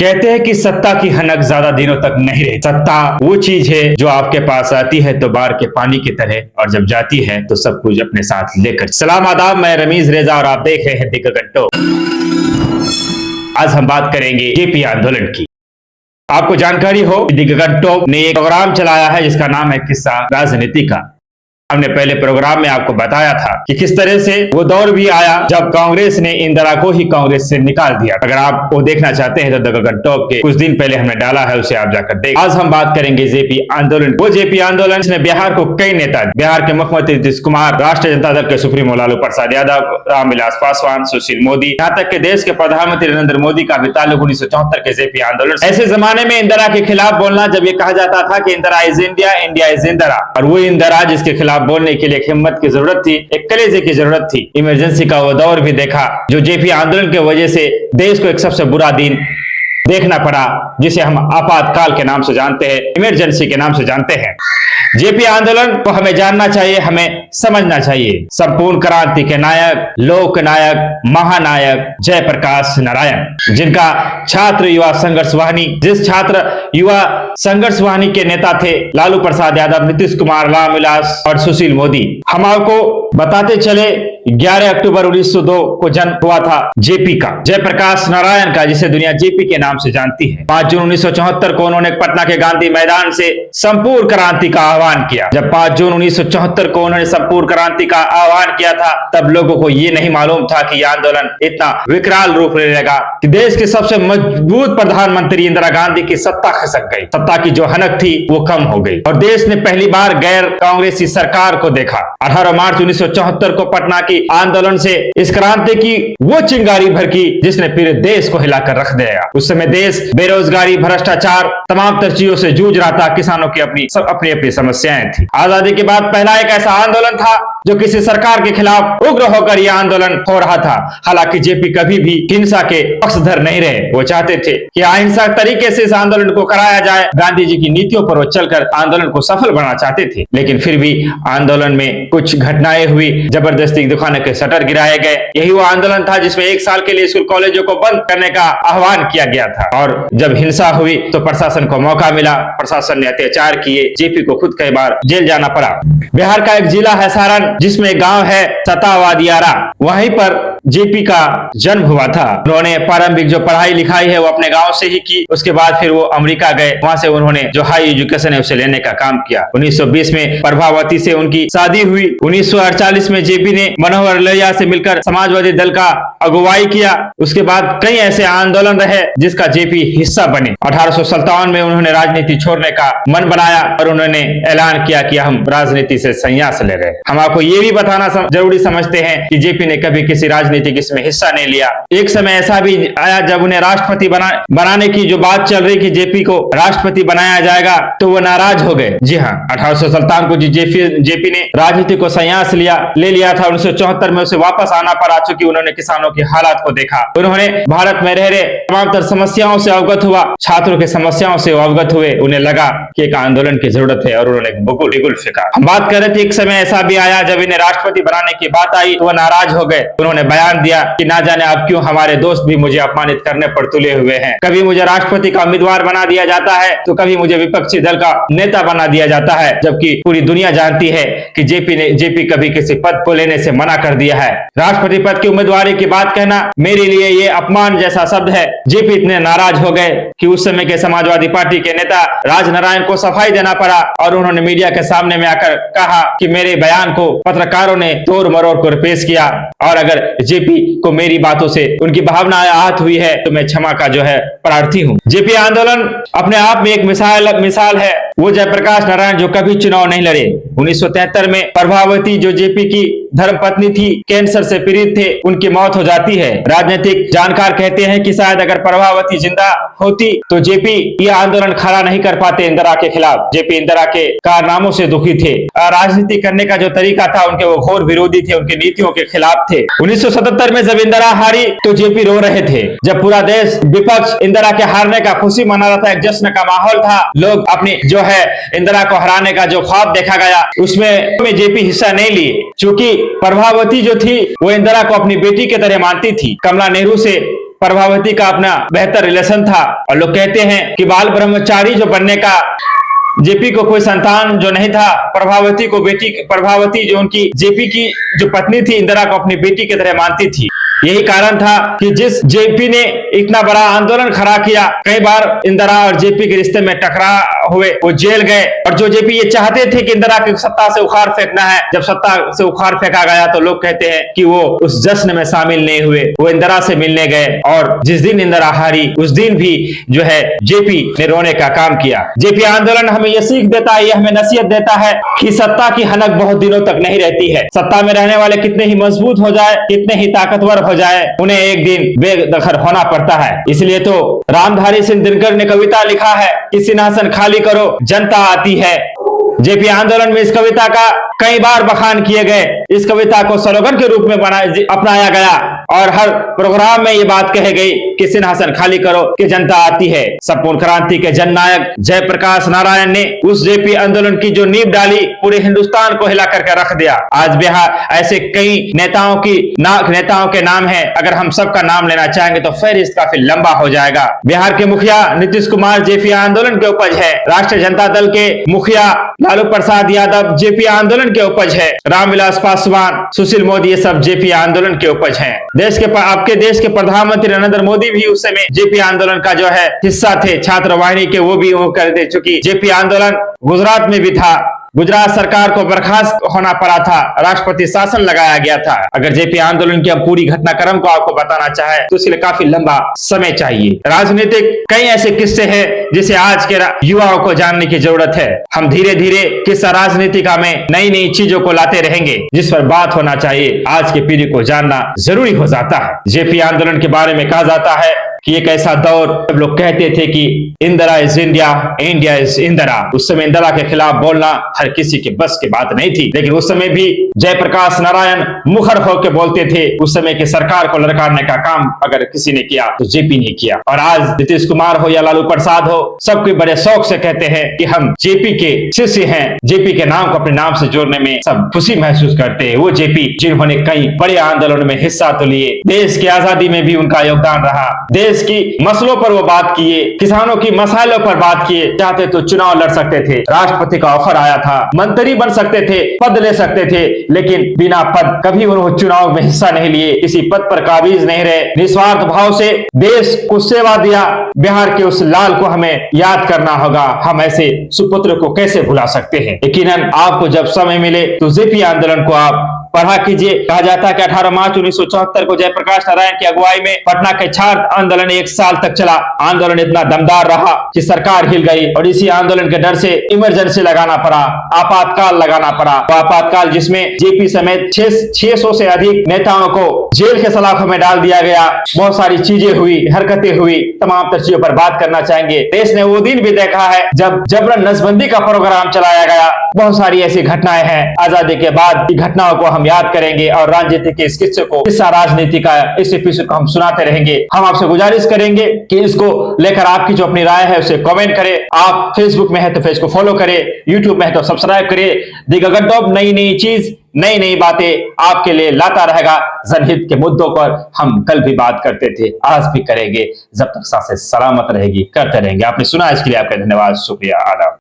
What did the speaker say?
कहते हैं कि सत्ता की हनक ज्यादा दिनों तक नहीं रहती। सत्ता वो चीज है जो आपके पास आती है तो बाढ़ के पानी की तरह, और जब जाती है तो सब कुछ अपने साथ लेकर। सलाम आदाब, मैं रमीज रेजा और आप देख रहे हैं दिग्गज घंटों। आज हम बात करेंगे जेपी आंदोलन की। आपको जानकारी हो, दिग्गज घंटों ने एक प्रोग्राम चलाया है जिसका नाम है किस्सा राजनीति का। हमने पहले प्रोग्राम में आपको बताया था कि किस तरह से वो दौर भी आया जब कांग्रेस ने इंदिरा को ही कांग्रेस से निकाल दिया। अगर आप वो देखना चाहते हैं तो दिग्गज टॉप के कुछ दिन पहले हमने डाला है, उसे आप जाकर देख। आज हम बात करेंगे जेपी आंदोलन। वो जेपी आंदोलन ने बिहार को कई नेता, बिहार के मुख्यमंत्री नीतीश कुमार, राष्ट्रीय जनता दल के सुप्रीमो लालू प्रसाद यादव, रामविलास पासवान, सुशील मोदी, यहाँ तक के देश के प्रधानमंत्री नरेंद्र मोदी का भी ताल्लुक 1974 के जेपी आंदोलन। ऐसे जमाने में इंदिरा के खिलाफ बोलना, जब ये कहा जाता था कि Indira is India, India is Indira, और वो इंदिरा जिसके खिलाफ बोलने के लिए एक हिम्मत की जरूरत थी, एक कलेजे की जरूरत थी। इमरजेंसी का वो दौर भी देखा जो जेपी आंदोलन की वजह से देश को एक सबसे बुरा दिन देखना पड़ा, जिसे हम आपातकाल के नाम से जानते हैं, इमरजेंसी के नाम से जानते हैं। जेपी आंदोलन को हमें जानना चाहिए, हमें समझना चाहिए। संपूर्ण क्रांति के नायक, लोक नायक, महानायक जयप्रकाश नारायण, जिनका छात्र युवा संघर्ष वाहिनी, जिस छात्र युवा संघर्ष वाहिनी के नेता थे लालू प्रसाद यादव, नीतीश कुमार, रामविलास और सुशील मोदी। हम आपको बताते चले 11 अक्टूबर 1902 को जन्म हुआ था जेपी का, जयप्रकाश नारायण का, जिसे दुनिया जेपी के नाम से जानती है। 5 जून 1974 को उन्होंने पटना के गांधी मैदान से संपूर्ण क्रांति का आह्वान किया। जब 5 जून 1974 को उन्होंने संपूर्ण क्रांति का आह्वान किया था, तब लोगों को ये नहीं मालूम था कि यह आंदोलन इतना विकराल रूप ले लेगा कि देश के सबसे मजबूत प्रधानमंत्री इंदिरा गांधी की सत्ता खसक गई। सत्ता की जो हनक थी वो कम हो गई और देश ने पहली बार गैर कांग्रेसी सरकार को देखा। 18 मार्च 1974 को पटना की आंदोलन से इस क्रांति की वो चिंगारी भड़की जिसने पूरे देश को हिलाकर रख दिया। उस समय देश बेरोजगारी, भ्रष्टाचार, तमाम तर चीजों से जूझ रहा था। किसानों की अपनी समस्याएं थी। आजादी के बाद पहला एक ऐसा आंदोलन था जो किसी सरकार के खिलाफ उग्र होकर यह आंदोलन हो रहा था। हालांकि जेपी कभी भी हिंसा के पक्षधर नहीं रहे। वो चाहते थे कि अहिंसक तरीके से इस आंदोलन को कराया जाए। गांधी जी की नीतियों पर वो चलकर आंदोलन को सफल बनाना चाहते थे, लेकिन फिर भी आंदोलन में कुछ घटनाएं हुई। जबरदस्ती दुकानों के शटर गिराए गए। यही वो आंदोलन था जिसमें 1 साल के लिए स्कूल कॉलेजों को बंद करने का आह्वान किया गया था। और जब हिंसा हुई तो प्रशासन को मौका मिला, प्रशासन ने अत्याचार किए। जेपी को खुद कई बार जेल जाना पड़ा। बिहार का एक जिला है सारण, जिसमें गांव है सतावादियारा, वहीं पर जेपी का जन्म हुआ था। उन्होंने प्रारंभिक जो पढ़ाई लिखाई है वो अपने गांव से ही की। उसके बाद फिर वो अमेरिका गए, वहां से उन्होंने जो हाई एजुकेशन है उसे लेने का काम किया। 1920 में प्रभावती से उनकी शादी हुई। 1948 में जेपी ने मनोहर लोहिया से मिलकर समाजवादी दल का अगुवाई किया। उसके बाद कई ऐसे आंदोलन रहे जिसका जेपी हिस्सा बने। 1857 में उन्होंने राजनीति छोड़ने का मन बनाया और उन्होंने ऐलान किया कि हम राजनीति से संन्यास ले रहे हैं। हम आपको ये भी बताना जरूरी समझते हैं कि जेपी ने कभी किसी राजनीतिक इसमें हिस्सा नहीं लिया। एक समय ऐसा भी आया जब उन्हें राष्ट्रपति बनाने की जो बात चल रही कि जेपी को राष्ट्रपति बनाया जाएगा, तो वो नाराज हो गए। जी हाँ, 1857 को जेपी ने राजनीति को संन्यास ले लिया था। 1974 में उसे वापस आना पड़ा, चूंकि उन्होंने किसानों की हालात को देखा। उन्होंने भारत में रह रहे तमाम तर समस्याओं से अवगत हुआ, छात्रों की समस्याओं से अवगत हुए। उन्हें लगा कि एक आंदोलन की जरूरत है और उन्होंने बिगुल फेंका। हम बात कर रहे थे, एक समय ऐसा भी आया जब इन्हें राष्ट्रपति बनाने की बात आई तो वो नाराज हो गए। उन्होंने बयान दिया कि ना जाने अब क्यों हमारे दोस्त भी मुझे अपमानित करने पर तुले हुए हैं। कभी मुझे राष्ट्रपति का उम्मीदवार बना दिया जाता है तो कभी मुझे विपक्षी दल का नेता बना दिया जाता है, जबकि पूरी दुनिया जानती है कि जेपी कभी किसी पद को लेने से मना कर दिया है। राष्ट्रपति पद की उम्मीदवारी की बात कहना मेरे लिए ये अपमान जैसा शब्द है। जेपी इतने नाराज हो गए कि उस समय के समाजवादी पार्टी के नेता राजनारायण को सफाई देना पड़ा और उन्होंने मीडिया के सामने में आकर कहा कि मेरे बयान को पत्रकारों ने तोड़ मरोड़ कर पेश किया और अगर जेपी को मेरी बातों से उनकी भावनाएं आहत हुई है तो मैं क्षमा का जो है प्रार्थी हूं। जेपी आंदोलन अपने आप में एक मिसाल है। वो जयप्रकाश नारायण जो कभी चुनाव नहीं लड़े। 1973 में प्रभावती जो जेपी की धर्मपत्नी थी, कैंसर से पीड़ित थे, उनकी मौत हो जाती है। राजनीतिक जानकार कहते हैं कि शायद अगर प्रभावती जिंदा होती तो जेपी यह आंदोलन खड़ा नहीं कर पाते इंदिरा के खिलाफ। जेपी इंदिरा के कारनामों से दुखी थे। राजनीति करने का जो तरीका था उनके, वो घोर विरोधी थे, उनकी नीतियों के खिलाफ थे। 1977 में जब इंदिरा हारी तो जेपी रो रहे थे। जब पूरा देश विपक्ष इंदिरा के हारने का खुशी मना रहा था, एक जश्न का माहौल था, लोग अपनी जो है इंदिरा को हराने का जो ख्वाब देखा गया उसमें जेपी हिस्सा नहीं लिए। चूंकि प्रभावती जो थी वो इंदिरा को अपनी बेटी की तरह मानती थी। कमला नेहरू से प्रभावती का अपना बेहतर रिलेशन था और लोग कहते हैं कि बाल ब्रह्मचारी जो बनने का जेपी को कोई संतान जो नहीं था, प्रभावती जो उनकी जेपी की जो पत्नी थी इंदिरा को अपनी बेटी की तरह मानती थी। यही कारण था कि जिस जेपी ने इतना बड़ा आंदोलन खड़ा किया, कई बार इंदिरा और जेपी के रिश्ते में टकराव हुए, वो जेल गए। और जो जेपी ये चाहते थे कि इंदिरा की सत्ता से उखाड़ फेंकना है, जब सत्ता से उखाड़ फेंका गया तो लोग कहते हैं कि वो उस जश्न में शामिल नहीं हुए, वो इंदिरा से मिलने गए। और जिस दिन इंदिरा हारी उस दिन भी जो है जेपी ने रोने का काम किया। जेपी आंदोलन हमें ये सीख देता है, ये हमें नसीहत देता है कि सत्ता की हनक बहुत दिनों तक नहीं रहती है। सत्ता में रहने वाले कितने ही मजबूत हो जाए, कितने ही ताकतवर हो जाए, उन्हें एक दिन बेदखल होना पड़ता है। इसलिए तो रामधारी सिंह दिनकर ने कविता लिखा है कि सिंहासन खाली करो जनता आती है। जेपी आंदोलन में इस कविता का कई बार बखान किए गए, इस कविता को स्लोगन के रूप में अपनाया गया और हर प्रोग्राम में ये बात कही गई कि सिंहासन खाली करो कि जनता आती है। संपूर्ण क्रांति के जननायक जयप्रकाश नारायण ने उस जेपी आंदोलन की जो नींव डाली, पूरे हिंदुस्तान को हिला करके रख दिया। आज बिहार ऐसे कई नेताओं के नाम है, अगर हम सबका नाम लेना चाहेंगे तो फहरिस्त काफी लंबा हो जाएगा। बिहार के मुखिया नीतीश कुमार जेपी आंदोलन के उपज है, राष्ट्रीय जनता दल के मुखिया लालू प्रसाद यादव जेपी आंदोलन के उपज है, रामविलास पासवान, सुशील मोदी, ये सब जेपी आंदोलन के उपज हैं। आपके देश के प्रधानमंत्री नरेंद्र मोदी भी उस समय जेपी आंदोलन का जो है हिस्सा थे, छात्र वाहिनी के, वो भी वो करते। चूंकि जेपी आंदोलन गुजरात में भी था, गुजरात सरकार को बर्खास्त होना पड़ा था, राष्ट्रपति शासन लगाया गया था। अगर जेपी आंदोलन की हम पूरी घटनाक्रम को आपको बताना चाहे तो इसके लिए काफी लंबा समय चाहिए। राजनीतिक कई ऐसे किस्से हैं जिसे आज के युवाओं को जानने की जरूरत है। हम धीरे धीरे किस्सा राजनीतिक में नई नई चीजों को लाते रहेंगे जिस पर बात होना चाहिए। आज की पीढ़ी को जानना जरूरी हो जाता है। जेपी आंदोलन के बारे में कहा जाता है कि एक ऐसा दौर जब लोग कहते थे कि Indira is India, India is Indira. उस समय इंदिरा के खिलाफ बोलना हर किसी के बस की बात नहीं थी, लेकिन उस समय भी जयप्रकाश नारायण मुखर होकर बोलते थे। उस समय की सरकार को ललकारने का काम अगर किसी ने किया तो जेपी ने किया। और आज नीतीश कुमार हो या लालू प्रसाद हो, सब कोई बड़े शौक से कहते हैं कि हम जेपी के शिष्य हैं, जेपी के नाम को अपने नाम से जोड़ने में सब खुशी महसूस करते हैं। वो जेपी जिन्होंने कई बड़े आंदोलन में हिस्सा तो लिए, देश की आजादी में भी उनका योगदान रहा, देश की मसलों पर वो बात किए, किसानों की मसालों पर बात किए। चाहते तो चुनाव लड़ सकते थे, राष्ट्रपति का ऑफर आया था, मंत्री बन सकते थे, पद ले सकते थे, लेकिन बिना पद कभी उन्होंने चुनाव में हिस्सा नहीं लिए, किसी पद पर काबिज नहीं रहे, निस्वार्थ भाव से देश को सेवा दिया। बिहार के उस लाल को हमें याद करना होगा। हम ऐसे सुपुत्र को कैसे भुला सकते हैं। यकीनन आपको जब समय मिले तो जेपी आंदोलन को आप पढ़ा कीजिए। कहा जाता है कि 18 मार्च 1974 को जयप्रकाश नारायण की अगुवाई में पटना के छात्र आंदोलन 1 साल तक चला। आंदोलन इतना दमदार रहा कि सरकार हिल गई और इसी आंदोलन के डर से इमरजेंसी लगाना पड़ा, आपातकाल लगाना पड़ा। वो आपातकाल जिसमें जेपी समेत 600 से अधिक नेताओं को जेल के सलाखों में डाल दिया गया। बहुत सारी चीजें हुई, हरकतें हुई, तमाम चीजों पर बात करना चाहेंगे। देश ने वो दिन भी देखा है जब जबरन नसबंदी का प्रोग्राम चलाया गया। बहुत सारी ऐसी घटनाएं हैं। आजादी के बाद की घटनाओं को हम याद करेंगे और राजनीति के इस किस्से को, किस्सा राजनीति का इस एपिसोड को हम सुनाते रहेंगे। हम आपसे गुजारिश करेंगे कि इसको लेकर आपकी जो अपनी राय है उसे कमेंट करें। आप फेसबुक में है तो फेस को फॉलो करें, यूट्यूब में है तो सब्सक्राइब करें। दी गगन टॉप नई नई चीज, नई नई बातें आपके लिए लाता रहेगा। जनहित के मुद्दों पर हम कल भी बात करते थे, आज भी करेंगे, जब तक सांसें सलामत रहेगी करते रहेंगे। आपने सुना, इसके लिए आपका धन्यवाद, शुक्रिया, आदाब।